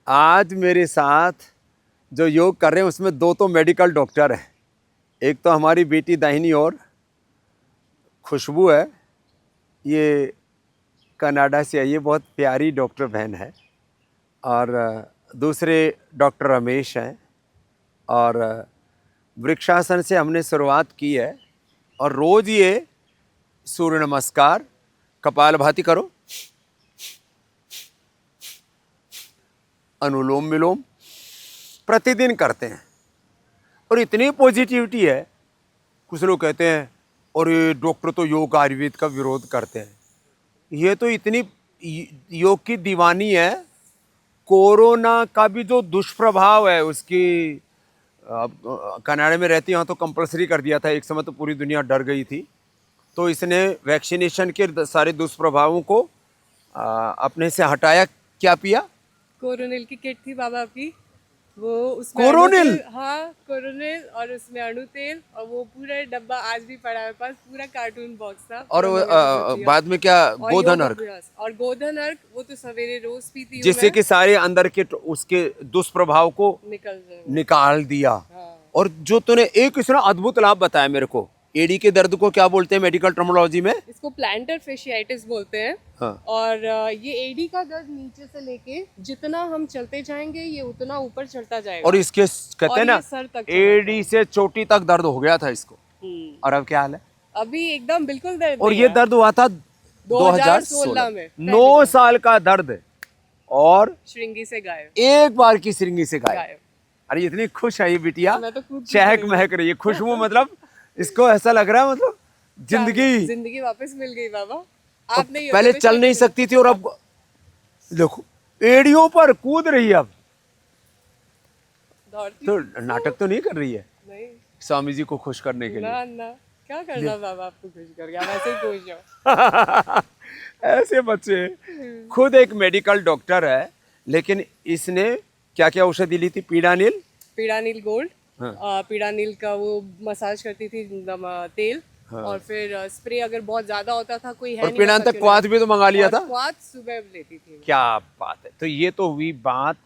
आज मेरे साथ जो योग कर रहे हैं उसमें दो तो मेडिकल डॉक्टर हैं। एक तो हमारी बेटी दाहिनी ओर खुशबू है, ये कनाडा से आई है, बहुत प्यारी डॉक्टर बहन है। और दूसरे डॉक्टर रमेश हैं। और वृक्षासन से हमने शुरुआत की है और रोज़ ये सूर्य नमस्कार, कपालभाति करो, अनुलोम विलोम प्रतिदिन करते हैं। और इतनी पॉजिटिविटी है, कुछ लोग कहते हैं और ये डॉक्टर तो योग आयुर्वेद का विरोध करते हैं। ये तो इतनी योग की दीवानी है। कोरोना का भी जो दुष्प्रभाव है उसकी, कनाडा में रहती हूँ तो कंपलसरी कर दिया था, एक समय तो पूरी दुनिया डर गई थी। तो इसने वैक्सीनेशन के सारे दुष्प्रभावों को अपने से हटाया। क्या पिया? कोरोनिल की किट थी बाबा की, वो उसमें कोरोनिल? हाँ कोरोनिल, और उसमें अणु तेल, और वो पूरा डब्बा आज भी पड़ा है पास, पूरा कार्टून बॉक्स था। और बाद में क्या? गोधन अर्क। और गोधन अर्क वो तो सवेरे रोज पीती हूँ जिससे कि सारे अंदर के उसके दुष्प्रभाव को निकाल दिया। हाँ। और जो तूने एक इतना अद्भुत लाभ बताया मेरे को, एडी के दर्द को क्या बोलते हैं मेडिकल टर्मिनोलॉजी में? इसको प्लांटर फेशियाइटिस बोलते हैं। हाँ। और ये एडी का दर्द नीचे से लेके जितना हम चलते जाएंगे ये उतना ऊपर चलता जाएगा। और इसके कहते हैं ना, सर तक एडी से चोटी तक दर्द हो गया था इसको। और अब क्या हाल है? अभी एकदम बिल्कुल दर्द और ये दर्द हुआ था 2016 में। 9 साल का दर्द और श्रृंगी से गायब, एक बार की श्रृंगी से गायब। अरे इतनी खुश है ये बिटिया, चहक महक रही है, खुशबू। मतलब इसको ऐसा लग रहा है मतलब जिंदगी वापस मिल गई बाबा। आप नहीं पहले चल नहीं सकती थी और अब देखो एड़ियों पर कूद रही है। अब तो नाटक तो नहीं कर रही है? नहीं, स्वामी जी को खुश करने के लिए। ना क्या करना बाबा, आपको खुश करके आप ऐसे ही खुश जाओ। ऐसे बच्चे। खुद एक मेडिकल डॉक्टर है, लेकिन इसने क्या क्या औषधि ली थी? पीड़ानील गोल्ड। हाँ। पीड़ानील का वो मसाज करती थी तेल। हाँ। और फिर स्प्रे अगर बहुत ज्यादा होता था, कोई है और पीड़ान तक क्वाथ भी तो मंगा लिया था। क्वाथ सुबह लेती थी। क्या बात है। तो ये तो हुई बात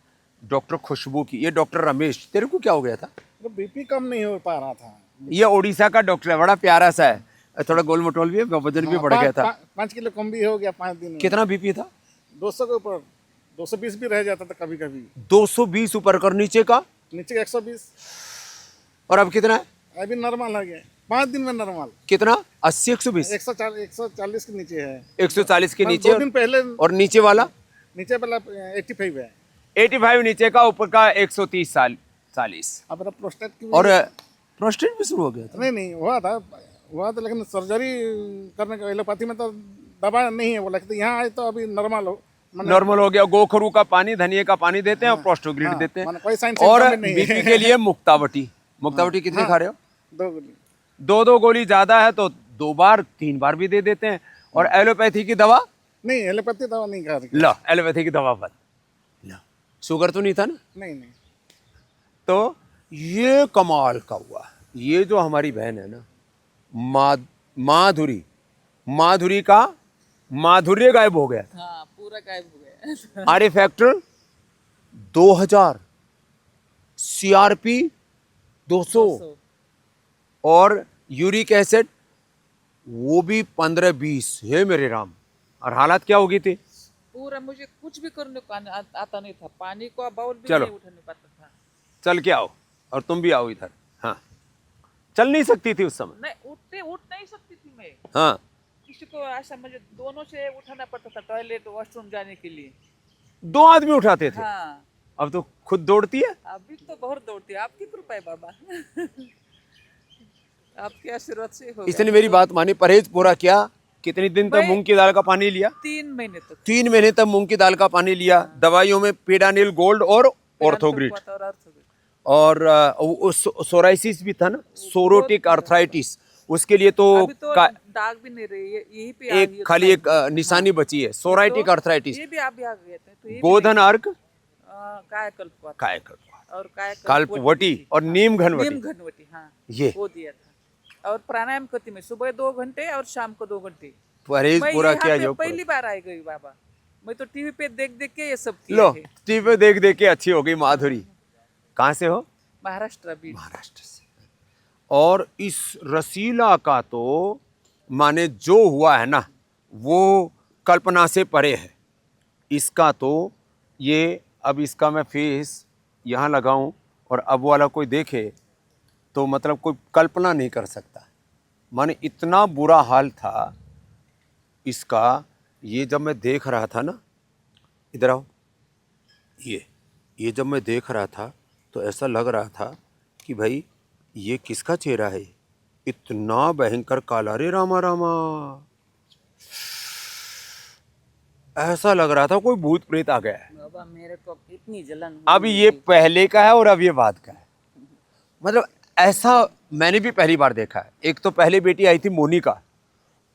डॉक्टर खुशबू की। ये डॉक्टर रमेश, तेरे को क्या हो गया था? बीपी कम नहीं हो पा रहा था। ये उड़ीसा का डॉक्टर है, बड़ा प्यारा सा है, थोड़ा गोल मटोल भी है, वजन भी बढ़ गया था। 5 किलो कम भी हो गया 5 दिन में। कितना बीपी था? 200 के ऊपर, 220 भी रह जाता था कभी कभी। 220 ऊपर कर, नीचे का? नीचे का 120। और अब कितना है? अभी नॉर्मल हो गया, 5 दिन में नॉर्मल। कितना? 80 120? 140 के नीचे है। 140 के नीचे। 2 दिन पहले। और नीचे वाला 85 है। 85 नीचे का, ऊपर का 130 40। अब प्रोस्टेट की और प्रोस्टेट भी शुरू हो गया था? नहीं हुआ था लेकिन सर्जरी करने का एलोपैथी में तो दवा नहीं है, बोला यहाँ आए तो अभी नॉर्मल हो गया। गोखरू का पानी, धनिया का पानी देते हैं और प्रोस्टोग्लिड देते हैं। कोई साइंस और बीपी के लिए मुक्तावटी कितनी खा रहे हो? 2 गोली। 2 गोली ज्यादा है तो 2 बार 3 बार भी दे देते हैं। और एलोपैथी की दवा? नहीं, एलोपैथी दवा नहीं खा रही। लो, एलोपैथी की दवा बंद। शुगर तो नहीं था ना? नहीं। तो ये कमाल का हुआ। ये जो हमारी बहन है ना, माधुरी का माधुर्य गायब हो गया। हाँ, पूरा गायब हो गया। आर फैक्टर 2000, CRP 200 और यूरिक एसिड वो भी 15-20। हे मेरे राम। और हालात क्या हो गई थी? पूरा मुझे कुछ भी करने को आता नहीं था, पानी को बाउल भी चलो, नहीं उठाने पाता था। चल के आओ और तुम भी आओ इधर। हाँ, चल नहीं सकती थी उस समय? नहीं, उठ नहीं सकती थी मैं। हाँ, किसी को ऐसा मुझे दोनों से उठाना पड़ता था टॉयलेट वॉशरूम जाने के लिए। 2 आदमी उठाते थे। हाँ। अब तो खुद दौड़ती है। अभी तो बहुत दौड़ती है, आपकी कृपा है बाबा। आपके आशीर्वाद से हो गया। इसने मेरी बात मानी, परहेज पूरा किया। कितने दिन तक मूंग की दाल का पानी लिया? 3 महीने तक। 3 महीने तक मूंग की दाल का पानी लिया। दवाइयों में पीड़ानील गोल्ड और ऑर्थोग्रिड। और सोराइसिस भी था ना, सोरोटिक आर्थराइटिस, उसके लिए तो दाग भी नहीं रही है, यही पे एक खाली एक निशानी बची है, सोराइटिक आर्थराइटिस। ये भी आप भी आ गए थे तो गोधन अर्क, कायाकल्प और काल्पवटी और नीम घनवटी। हाँ, ये वो दिया था। और प्राणायाम करती मैं सुबह 2 घंटे और शाम को 2 घंटे। परहेज पूरा किया। योग पहली बार आई गई बाबा, मैं तो टीवी पे देख देख के ये सब किया लो है। टीवी पे देख देख के अच्छी हो गई माधुरी। कहाँ से हो? महाराष्ट्र भी। महाराष्ट्र से। और इस रसीला का तो माने जो हुआ है ना वो कल्पना से परे है। इसका तो ये अब इसका मैं फेस यहाँ लगाऊं और अब वाला कोई देखे तो मतलब कोई कल्पना नहीं कर सकता। माने इतना बुरा हाल था इसका। ये जब मैं देख रहा था ना, इधर आओ, ये जब मैं देख रहा था तो ऐसा लग रहा था कि भाई ये किसका चेहरा है? इतना भयंकर काला, रे रामा रामा, ऐसा लग रहा था कोई भूत प्रेत आ गया है। बाबा मेरे को इतनी जलन हुई। अब ये पहले का है और अब ये बाद का है। मतलब ऐसा मैंने भी पहली बार देखा है। एक तो पहले बेटी आई थी मोनिका,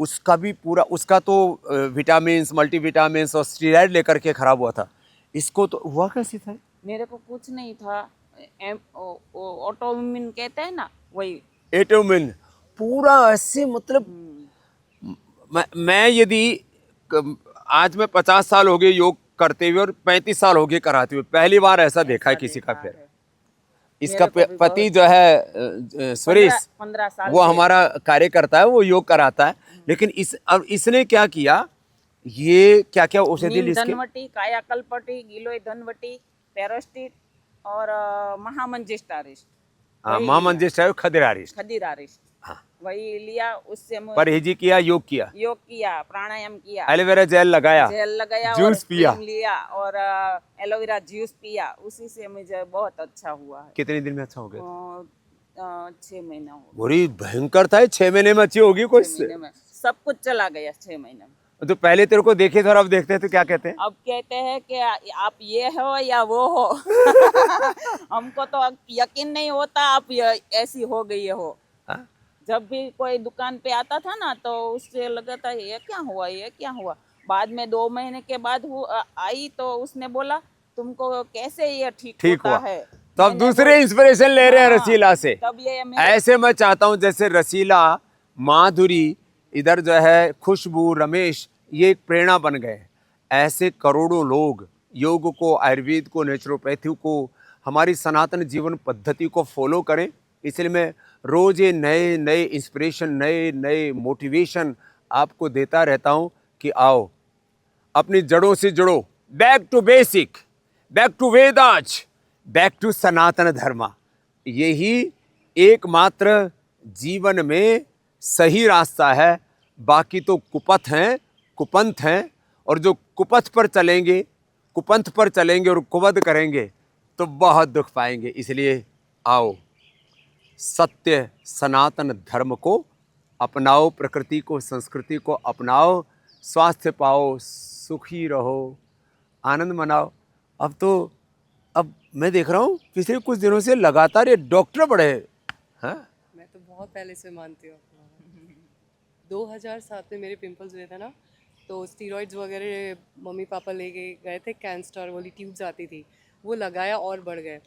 उसका भी पूरा, उसका तो विटामिन्स मल्टीविटामिन्स और स्टीरॉयड लेकर के खराब हुआ था। इसको तो हुआ कैसे था? मेरे को कुछ नहीं था। ऑटोइम्यून कहते हैं ना, वही। एटोमिन पूरा ऐसे मतलब मैं यदि आज मैं 50 साल हो गए योग करते हुए और 35 साल हो गए कराते हुए, पहली बार ऐसा देखा है किसी का। फिर इसका पति जो है सुरेश, 15 साल वो हमारा कार्य करता है, वो योग कराता है। लेकिन अब इसने क्या किया, ये क्या क्या औषधि ली इसके? धनवटी, कायाकल्पटी, गिलोय धनवटी, पेरोस्टिट और महामंजिष्टारिष्ट। महामंजिष्ट है, खदिरारिष्ट, खदीरारिष्ट, हाँ। वही लिया। उससे परहेजी किया, योग किया, प्राणायाम किया, एलोवेरा जेल लगाया, जूस पिया, लिया और एलोवेरा जूस पिया। उसी से मुझे बहुत अच्छा हुआ है। कितने दिन में अच्छा हो गया? 6 महीना हो गया। बुरी भयंकर था, 6 महीने में अच्छी होगी कोई? 6 महीने में सब कुछ चला गया। 6 महीने में। तो पहले तेरे को देखे थे और अब देखते हैं तो क्या कहते हैं? अब कहते हैं कि आप ये हो या वो हो। हमको तो यकीन नहीं होता आप ऐसी हो गई हो। हाँ? जब भी कोई दुकान पे आता था ना तो उससे लगा था ये क्या हुआ, ये क्या हुआ। बाद में 2 महीने के बाद आई तो उसने बोला तुमको कैसे ये ठीक हुआ है। तो अब दूसरे इंस्पिरेशन ले रहे हैं रसीला से। तब ये ऐसे मैं चाहता हूं जैसे रसीला, माधुरी, इधर जो है खुशबू, रमेश, ये एक प्रेरणा बन गए। ऐसे करोड़ों लोग योग को, आयुर्वेद को, नेचुरोपैथी को, हमारी सनातन जीवन पद्धति को फॉलो करें। इसलिए मैं रोज ये नए नए इंस्पिरेशन, नए नए मोटिवेशन आपको देता रहता हूं कि आओ अपनी जड़ों से जुड़ो, back to basic, back to Vedas, back to Sanatan Dharma. यही एकमात्र जीवन में सही रास्ता है। बाकी तो कुपथ हैं, कुपंथ हैं, और जो कुपथ पर चलेंगे, कुपंथ पर चलेंगे और कुवध करेंगे तो बहुत दुख पाएंगे। इसलिए आओ सत्य सनातन धर्म को अपनाओ, प्रकृति को, संस्कृति को अपनाओ, स्वास्थ्य पाओ, सुखी रहो, आनंद मनाओ। अब मैं देख रहा हूँ पिछले कुछ दिनों से लगातार ये डॉक्टर बढ़े हैं। मैं तो बहुत पहले से मानती हूँ। 2007 में मेरे पिंपल्स हुए थे ना, तो स्टीरॉइड्स वगैरह मम्मी पापा ले गए थे, कैंस्टर वाली ट्यूब्स आती थी, वो लगाया और बढ़ गए।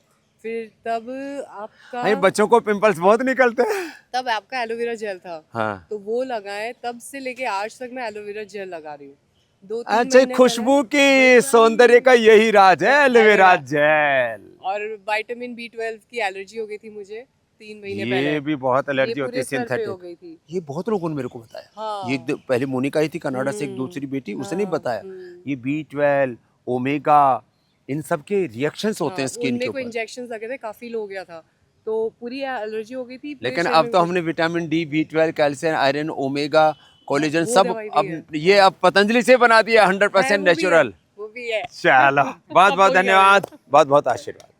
फिर तब आपका बच्चों को पिंपल्स बहुत निकलते हैं। तब आपका एलोवेरा जेल था, हाँ। तो वो लगाए। तब से लेके आज तक मैं एलोवेरा जेल लगा रही हूँ। 2-3 अच्छा, महीने खुशबू की सौंदर्य का यही राज है, एलोवेरा जेल। और विटामिन B12 की एलर्जी हो गई थी मुझे 3 महीने ये पहले। भी बहुत एलर्जी ये होती है पूरे सर पे हो सिंथेटिक। गई थी। ये बहुत लोगों ने मेरे को बताया। हाँ। ये पहले मोनिका आई थी कनाडा से, एक दूसरी बेटी, उसने बताया ये B12, ओमेगा, इन सब के रिएक्शंस होते हैं स्किन के उनमें को ऊपर। इंजेक्शंस लगे थे, काफी लो हो गया था, तो पूरी एलर्जी हो गई थी। लेकिन अब तो हमने vitamin D, B12, calcium, iron, omega, collagen वो सब दवाई भी अब ये अब पतंजलि से बना दिया 100% नेचुरल। वो भी है। चलो, बहुत बहुत धन्यवाद, बहुत बहुत आशीर्वाद।